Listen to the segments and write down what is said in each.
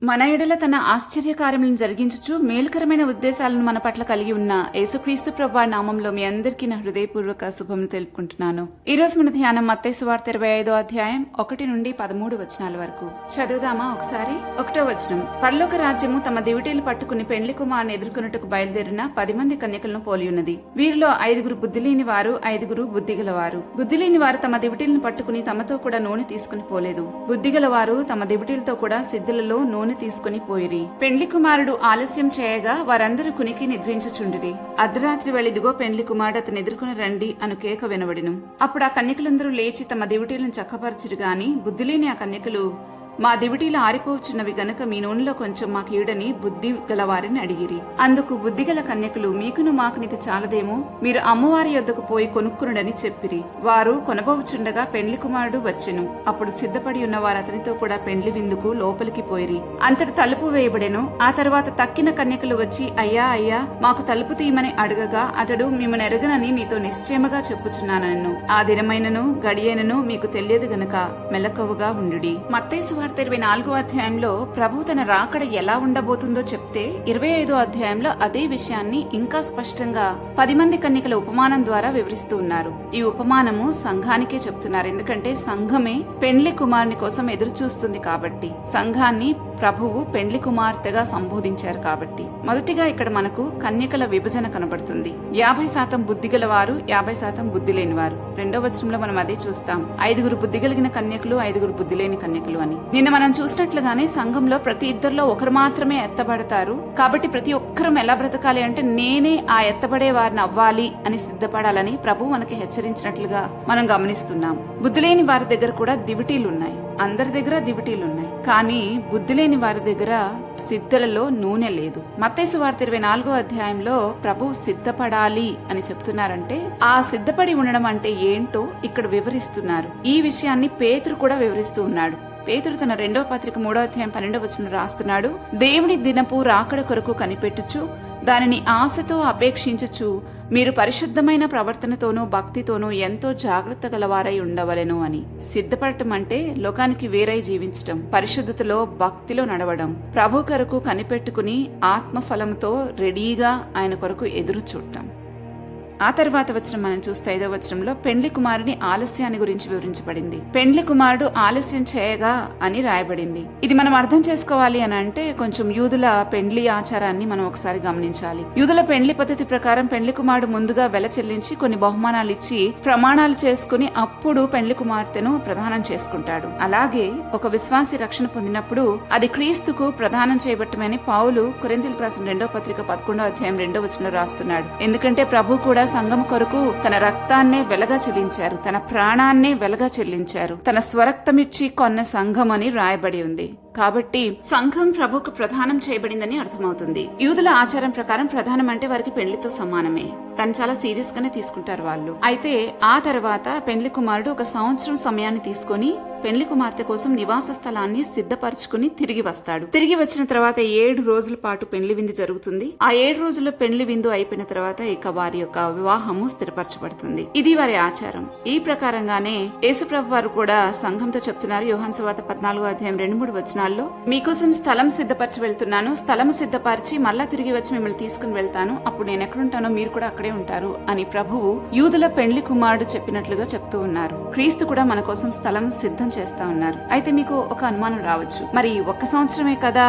మన ఎడల తన ఆశ్చర్యకార్యములను జరిగించుచు మేలుకరమైన ఉద్దేశాలను మన పట్ల కలిగి ఉన్న యేసుక్రీస్తు ప్రభువారి నామంలో మీ అందరికీ నా హృదయపూర్వక శుభములు తెలుపుకుంటున్నాను. ఈ రోజు మన ధ్యానం మత్తయి సువార్త 25వ అధ్యాయం 1 నుండి 13 వచనాల వరకు చదువుదామా ఒకసారి. 1వ వచనం. పరలోక రాజ్యము తమ దివిటీలు పట్టుకుని పెండ్లి కుమారుని ఎదుర్కొనుటకు బయలుదేరిన 10 మంది కన్యకలను పోలి ఉన్నది. వీరిలో 5 బుద్ధిలేని వారు, 5 బుద్ధిగలవారు. బుద్ధిలేని వారు తమ దివిటీలను పట్టుకుని తమతో కూడా నూనె తీసుకుని పోలేదు. బుద్ధిగలవారు తమ దివిటీలతో కూడా సిద్ధులలో నూనె తీసుకుని పోయిరి. పెండ్లి కుమారుడు ఆలస్యం చేయగా వారందరూ కునికి నిద్రించుచుండిరి. అర్ధరాత్రి వెళ్ళిదిగో పెండ్లి కుమారుడు అతను ఎదుర్కొని రండి అను కేక వినబడిను. అప్పుడు ఆ కన్యకలందరూ లేచి తమ దివిటీలను చక్కపరచురు గాని బుద్ధిలేని ఆ కన్యకలు, మా దివిటీలు ఆరిపోవచ్చున్నవి గనక మీ నూనెలో కొంచెం మాకీడని బుద్ధి గలవారిని అడిగిరి. అందుకు బుద్ధిగల కన్యకులు, మీకును మాకునిది చాలదేమో, మీరు అమ్మవారి యొద్దకు పోయి కొనుక్కునుడని చెప్పిరి. వారు కొనబోచుండగా పెండ్లి కుమారుడు వచ్చెను. అప్పుడు సిద్ధపడి ఉన్న వారు అతనితో కూడా పెండ్లి విందుకు లోపలికి పోయిరి. అంతటి తలుపు వేయబడెను. ఆ తర్వాత తక్కిన కన్యకులు వచ్చి, అయ్యా అయ్యా మాకు తలుపు తీయమని అడగగా అతడు, మిమ్మల్ని ఎరగనని మీతో నిశ్చయముగా చెప్పుచున్నానను. ఆ దినమైనను గడియైనను మీకు తెలియదు గనక మెలకువగా ఉండుడి. మత్తయి సువార్త 24వ అధ్యాయంలో ప్రభు తన రాకడ ఎలా ఉండబోతుందో చెప్తే 25వ అధ్యాయంలో అదే విషయాన్ని ఇంకా స్పష్టంగా 10 మంది కన్యకల ఉపమానం ద్వారా వివరిస్తూ ఉన్నారు. ఈ ఉపమానము సంఘానికే చెప్తున్నారు. ఎందుకంటే సంఘమే పెండ్లి కుమారుని కోసం ఎదురు చూస్తుంది కాబట్టి, సంఘాన్ని ప్రభువు పెండ్లి కుమార్తెగా సంబోధించారు కాబట్టి. మొదటిగా ఇక్కడ మనకు కన్యకల విభజన కనబడుతుంది. 50% బుద్ధిగల వారు, 50% బుద్ధి లేని వారు. 2వ వచనంలో మనం అదే చూస్తాం. 5 బుద్ధి కలిగిన కన్యకులు, 5 బుద్ధి లేని కన్యకులు అని. నిన్న మనం చూసినట్లుగానే సంఘంలో ప్రతి ఇద్దరిలో ఒకరు మాత్రమే ఎత్తబడతారు. కాబట్టి ప్రతి ఒక్కరం ఎలా బ్రతకాలి అంటే, నేనే ఆ ఎత్తబడే వారిని అవ్వాలి అని సిద్ధపడాలని ప్రభు మనకి హెచ్చరించినట్లుగా మనం గమనిస్తున్నాం. బుద్ధి లేని వారి దగ్గర కూడా దివిటీలున్నాయి. అందరి దగ్గర దివిటీలున్నాయి. కానీ బుద్ధి లేని వారి దగ్గర సిద్ధలలో నూనె లేదు. మత్తయి సువార్త 24వ అధ్యాయంలో ప్రభు సిద్ధపడాలి అని చెప్తున్నారంటే, ఆ సిద్ధపడి ఉండడం అంటే ఏంటో ఇక్కడ వివరిస్తున్నారు. ఈ విషయాన్ని పేతురు కూడా వివరిస్తూ ఉన్నాడు. పేతురు తన 2వ పత్రిక 3వ అధ్యాయం 12వ వచనం రాస్తున్నాడు. దేవుని దినపు రాకడ కొరకు కనిపెట్టుచు దానిని ఆశతో అపేక్షించుచు మీరు పరిశుద్ధమైన ప్రవర్తనతోనూ భక్తితోనూ ఎంతో జాగ్రత్త గలవారై ఉండవలెను అని. సిద్ధపడటం అంటే లోకానికి వేరై జీవించటం, పరిశుద్ధతలో భక్తిలో నడవడం, ప్రభు కొరకు కనిపెట్టుకుని ఆత్మఫలంతో రెడీగా ఆయన కొరకు ఎదురు చూడటం. ఆ తర్వాత వచనం మనం చూస్తే 5వ వచనంలో పెండ్లి కుమారుని ఆలస్యాన్ని గురించి వివరించబడింది. పెండ్లి కుమారుడు ఆలస్యం చేయగా అని రాయబడింది. ఇది మనం అర్థం చేసుకోవాలి అని అంటే కొంచెం యూదుల పెండ్లి ఆచారాన్ని మనం ఒకసారి గమనించాలి. యూదుల పెండ్లి పద్ధతి ప్రకారం పెండ్లి కుమారుడు ముందుగా వెల చెల్లించి కొన్ని బహుమానాలు ఇచ్చి ప్రమాణాలు చేసుకుని అప్పుడు పెండ్లి కుమార్తెను ప్రదానం చేసుకుంటాడు. అలాగే ఒక విశ్వాసి రక్షణ పొందినప్పుడు అది క్రీస్తుకు ప్రదానం చేయబట్టమని పౌలు కొరింథీయులకు రాసిన 2వ పత్రిక 11వ అధ్యాయం 2వ వచనంలో రాస్తున్నాడు. ఎందుకంటే ప్రభు కూడా సంఘం కొరకు తన రక్తాన్నే వెలగా చెల్లించారు, తన ప్రాణాన్నే వెలగా చెల్లించారు, తన స్వరక్తమిచ్చి కొన్న సంఘం అని రాయబడి ఉంది. కాబట్టి సంఘం ప్రభుకు ప్రదానం చేయబడిందని అర్థమవుతుంది. యూదుల ఆచారం ప్రకారం ప్రధానం అంటే వారికి పెళ్లితో సమానమే. తను చాలా సీరియస్ గానే తీసుకుంటారు వాళ్ళు. అయితే ఆ తర్వాత పెండ్లి కుమారుడు 1 సంవత్సరం సమయాన్ని తీసుకొని పెండ్లి కుమార్తె కోసం నివాస స్థలాన్ని సిద్ధపరచుకుని తిరిగి వస్తాడు. తిరిగి వచ్చిన తర్వాత 7 రోజుల పాటు పెండ్లి విందు జరుగుతుంది. ఆ 7 రోజుల పెండ్లి విందు అయిపోయిన తర్వాత ఇక వారి యొక్క వివాహము స్థిరపరచబడుతుంది. ఇది వారి ఆచారం. ఈ ప్రకారంగానే యేసుప్రభు వారు కూడా సంఘంతో చెప్తున్నారు. యోహాను సువార్త 14వ అధ్యాయం 2-3 వచనాల్లో, మీకోసం స్థలం సిద్ధపరచి వెళ్తున్నాను, స్థలం సిద్ధపరిచి మళ్ళా తిరిగి వచ్చి మిమ్మల్ని తీసుకుని వెళ్తాను, అప్పుడు నేను ఎక్కడుంటానో మీరు కూడా అక్కడే ఉంటారు అని ప్రభువు యూదుల పెండ్లి కుమారుడు చెప్పినట్లుగా చెప్తూ ఉన్నారు. క్రీస్తు కూడా మన కోసం స్థలం సిద్ధం చేస్తా ఉన్నారు. అయితే మీకు ఒక అనుమానం రావచ్చు, మరి 1 సంవత్సరమే కదా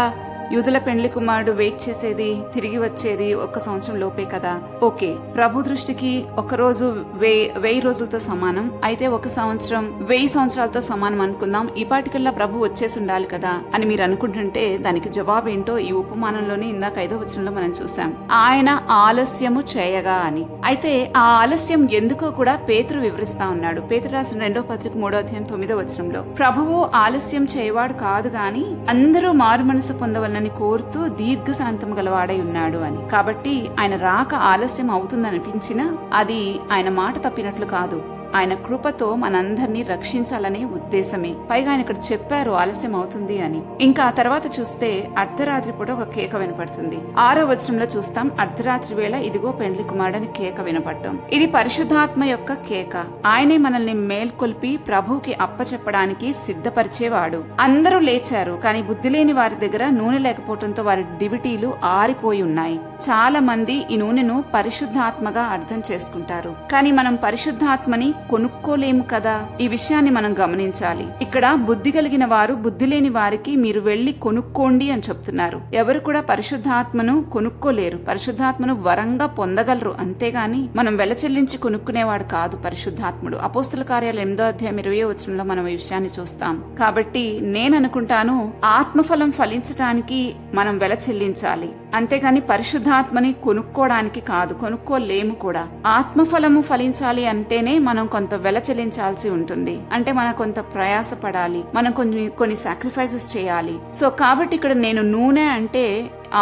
యూదుల పెండ్లి కుమారుడు వెయిట్ చేసేది, తిరిగి వచ్చేది 1 సంవత్సరం లోపే కదా. ఓకే, ప్రభు దృష్టికి 1 రోజు 1000 రోజులతో సమానం. అయితే 1 సంవత్సరం 1000 సంవత్సరాలతో సమానం అనుకుందాం. ఈ పాటికల్లా ప్రభు వచ్చేసి ఉండాలి కదా అని మీరు అనుకుంటుంటే దానికి జవాబు ఏంటో ఈ ఉపమానంలోనే ఇందాక 5వ వచనంలో మనం చూసాం. ఆయన ఆలస్యము చేయగా అని. అయితే ఆ ఆలస్యం ఎందుకో కూడా పేతురు వివరిస్తా ఉన్నాడు. పేతురు రాసిన 2వ పత్రిక 3వ అధ్యాయం 9వ వచనంలో, ప్రభువు ఆలస్యం చేయవాడు కాదు గాని అందరూ మారు మనసు పొందవలన కోరుతూ దీర్ఘశాంతం గలవాడై ఉన్నాడు అని. కాబట్టి ఆయన రాక ఆలస్యం అవుతుందనిపించినా అది ఆయన మాట తప్పినట్లు కాదు. ఆయన కృపతో మనందరినీ రక్షించాలనే ఉద్దేశమే. పైగా ఆయన ఇక్కడ చెప్పారు ఆలస్యం అవుతుంది అని. ఇంకా ఆ తర్వాత చూస్తే అర్ధరాత్రి పూట ఒక కేక వినపడుతుంది. 6వ వచనంలో చూస్తాం, అర్ధరాత్రి వేళ ఇదిగో పెండ్లి కుమారుడని కేక వినపడటం. ఇది పరిశుద్ధాత్మ యొక్క కేక. ఆయనే మనల్ని మేల్కొల్పి ప్రభువుకి అప్పచెప్పడానికి సిద్ధపరిచేవాడు. అందరూ లేచారు, కానీ బుద్ధి లేని వారి దగ్గర నూనె లేకపోవడంతో వారి దివిటీలు ఆరిపోయి ఉన్నాయి. చాలా మంది ఈ నూనెను పరిశుద్ధాత్మగా అర్థం చేసుకుంటారు, కానీ మనం పరిశుద్ధాత్మని కొనుక్కోలేము కదా. ఈ విషయాన్ని మనం గమనించాలి. ఇక్కడ బుద్ధి కలిగిన వారు బుద్ధి లేని వారికి మీరు వెళ్లి కొనుక్కోండి అని చెప్తున్నారు. ఎవరు కూడా పరిశుద్ధాత్మను కొనుక్కోలేరు. పరిశుద్ధాత్మను వరంగా పొందగలరు, అంతేగాని మనం వెల చెల్లించి కొనుక్కునేవాడు కాదు పరిశుద్ధాత్ముడు. అపోస్తుల కార్యాలు 8వ అధ్యాయం 20వ వచనంలో మనం ఈ విషయాన్ని చూస్తాం. కాబట్టి నేను అనుకుంటాను, ఆత్మఫలం ఫలించటానికి మనం వెల చెల్లించాలి, అంతేగాని పరిశుద్ధాత్మని కొనుక్కోవడానికి కాదు. కొనుక్కోలేము కూడా. ఆత్మఫలము ఫలించాలి అంటేనే మనం కొంత వెల చెల్లించాల్సి ఉంటుంది. అంటే మనం కొంత ప్రయాస పడాలి, మనం కొన్ని సాక్రిఫైసెస్ చేయాలి. సో కాబట్టి ఇక్కడ నేను నూనె అంటే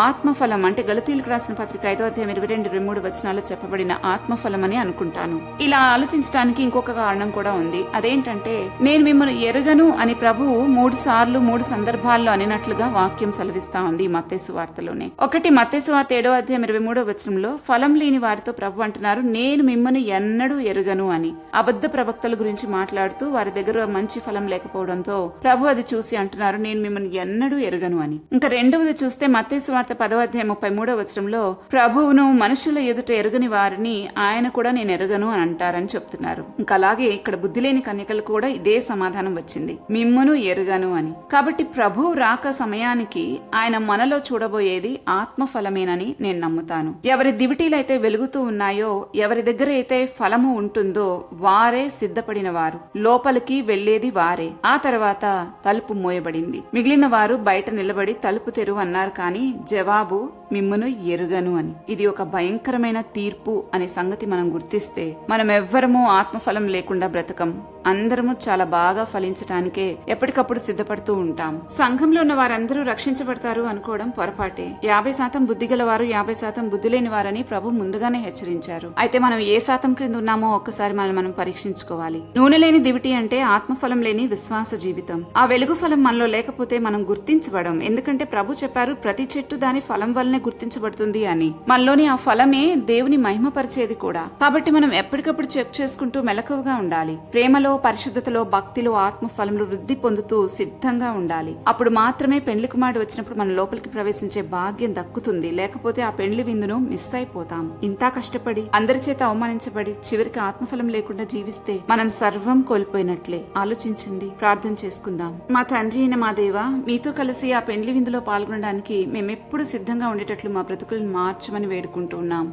ఆత్మఫలం, అంటే గలతీలకు రాసిన పత్రిక 5వ అధ్యాయం 22-23 వచనాల్లో చెప్పబడిన ఆత్మఫలం అని అనుకుంటాను. ఇలా ఆలోచించడానికి ఇంకొక కారణం కూడా ఉంది. అదేంటంటే, నేను మిమ్మల్ని ఎరుగను అని ప్రభువు 3 సార్లు 3 సందర్భాల్లో అనినట్లుగా వాక్యం సెలవిస్తా ఉంది మత్తయి సువార్తలోనే. ఒకటి మత్తయి సువార్త 7వ అధ్యాయం 23వ వచనంలో ఫలం లేని వారితో ప్రభు అంటున్నారు, నేను మిమ్మల్ని ఎన్నడూ ఎరుగను అని. అబద్ధ ప్రవక్తల గురించి మాట్లాడుతూ వారి దగ్గర మంచి ఫలం లేకపోవడంతో ప్రభు అది చూసి అంటున్నారు, నేను మిమ్మల్ని ఎన్నడూ ఎరుగను అని. ఇంకా రెండవది చూస్తే మత్తయి సువార్త 10వ అధ్యాయం 33వ వచనంలో ప్రభువును మనుషుల ఎదుట ఎరుగని వారిని ఆయన కూడా నేను ఎరుగను అని అంటారని చెప్తున్నారు. ఇంకా అలాగే ఇక్కడ బుద్ధి లేని కన్యకలు కూడా ఇదే సమాధానం వచ్చింది, మిమ్మును ఎరుగను అని. కాబట్టి ప్రభు రాక సమయానికి ఆయన మనలో చూడబోయేది ఆత్మఫలమేనని నేను నమ్ముతాను. ఎవరి దివిటీలైతే వెలుగుతూ ఉన్నాయో, ఎవరి దగ్గర అయితే ఫలము ఉంటుందో వారే సిద్ధపడిన వారు, లోపలికి వెళ్లేది వారే. ఆ తర్వాత తలుపు మోయబడింది. మిగిలిన వారు బయట నిలబడి తలుపు తెరువు అన్నారు, కానీ జవాబు మిమ్మును ఎరుగను అని. ఇది ఒక భయంకరమైన తీర్పు అనే సంగతి మనం గుర్తిస్తే మనం ఎవ్వరము ఆత్మఫలం లేకుండా బ్రతకం. అందరము చాలా బాగా ఫలించటానికే ఎప్పటికప్పుడు సిద్ధపడుతూ ఉంటాం. సంఘంలో ఉన్న వారందరూ రక్షించబడతారు అనుకోవడం పొరపాటే. 50% బుద్ధి గలవారు 50% బుద్ధి లేని వారని ప్రభు ముందుగానే హెచ్చరించారు. అయితే మనం ఏ శాతం క్రింద ఉన్నామో ఒక్కసారి మనం పరీక్షించుకోవాలి. నూనె లేని దివిటి అంటే ఆత్మఫలం లేని విశ్వాస జీవితం. ఆ వెలుగు ఫలం మనలో లేకపోతే మనం గుర్తించబడం. ఎందుకంటే ప్రభు చెప్పారు, ప్రతి చెట్టు దాని ఫలం వల్లనే గుర్తించబడుతుంది అని. మనలోని ఆ ఫలమే దేవుని మహిమపరిచేది కూడా. కాబట్టి మనం ఎప్పటికప్పుడు చెక్ చేసుకుంటూ మెలకువగా ఉండాలి. ప్రేమలో, పరిశుద్ధతలో, భక్తిలో, ఆత్మఫలంలో వృద్ధి పొందుతూ సిద్ధంగా ఉండాలి. అప్పుడు మాత్రమే పెండ్లి కుమారుడు వచ్చినప్పుడు మన లోపలికి ప్రవేశించే భాగ్యం దక్కుతుంది. లేకపోతే ఆ పెండ్లి విందును మిస్ అయిపోతాం. ఇంత కష్టపడి అందరి చేత అవమానించబడి చివరికి ఆత్మఫలం లేకుండా జీవిస్తే మనం సర్వం కోల్పోయినట్లే. ఆలోచించండి, ప్రార్థన చేసుకుందాం. మా తండ్రి అయిన మా దేవ, మీతో కలిసి ఆ పెండ్లి విందులో పాల్గొనడానికి మేమెప్పుడు సిద్ధంగా ఉండేటట్లు మా బ్రతుకులను మార్చమని వేడుకుంటూ ఉన్నాం.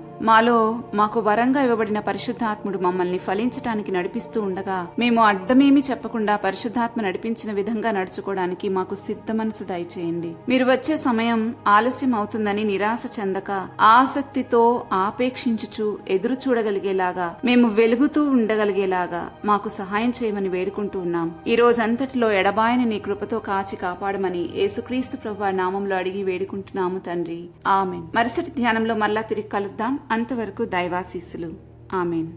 మాకు వరంగా ఇవ్వబడిన పరిశుద్ధాత్ముడు మమ్మల్ని ఫలించటానికి నడిపిస్తూ ఉండగా మేము అడ్డమేమి చెప్పకుండా పరిశుద్ధాత్మ నడిపించిన విధంగా నడుచుకోవడానికి మాకు సిద్ధ మనసు దయచేయండి. మీరు వచ్చే సమయం ఆలస్యం అవుతుందని నిరాశ చెందక ఆసక్తితో ఆపేక్షించుచు ఎదురు చూడగలిగేలాగా, మేము వెలుగుతూ ఉండగలిగేలాగా మాకు సహాయం చేయమని వేడుకుంటూ ఉన్నాం. ఈ రోజంతటిలో ఎడబాయని నీ కృపతో కాచి కాపాడమని యేసుక్రీస్తు ప్రభువు నామంలో అడిగి వేడుకుంటున్నాము తండ్రి. ఆమెన్. మరుసటి ధ్యానంలో మరలా తిరిగి కలుద్దాం. అంతవరకు దైవాశీస్సులు. ఆమెన్.